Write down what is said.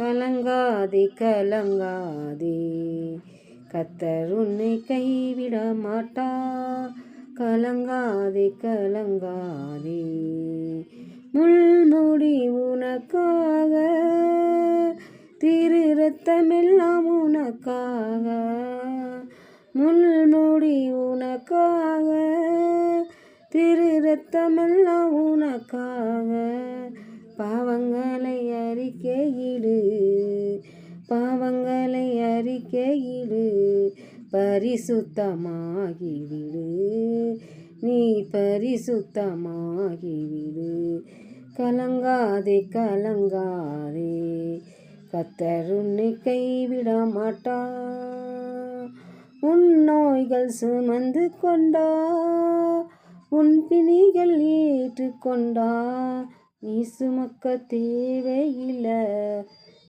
கலங்காதே கலங்காதே, கர்த்தர் உன்னை கைவிட மாட்டார். கலங்காதே கலங்காதே, முள்முடி உனக்காக, திரு இரத்தமெல்லாம் உனக்காக, முள்முடி உனக்காக, திரு இரத்தமெல்லாம் உனக்காக. பாவங்களை அறிக்கையிடு, பாவங்களை அறிக்கையிடு, பரிசுத்தமாகிவிடு, நீ பரிசுத்தமாகிவிடு. கலங்காதே கலங்காதே, கர்த்தர் உன்னை கைவிட மாட்டார். உன் நோய்கள் சுமந்து கொண்டார், உன் பிணிகள் ஏற்றுக்கொண்டார். நீ சுமக்க தேவையில்லை,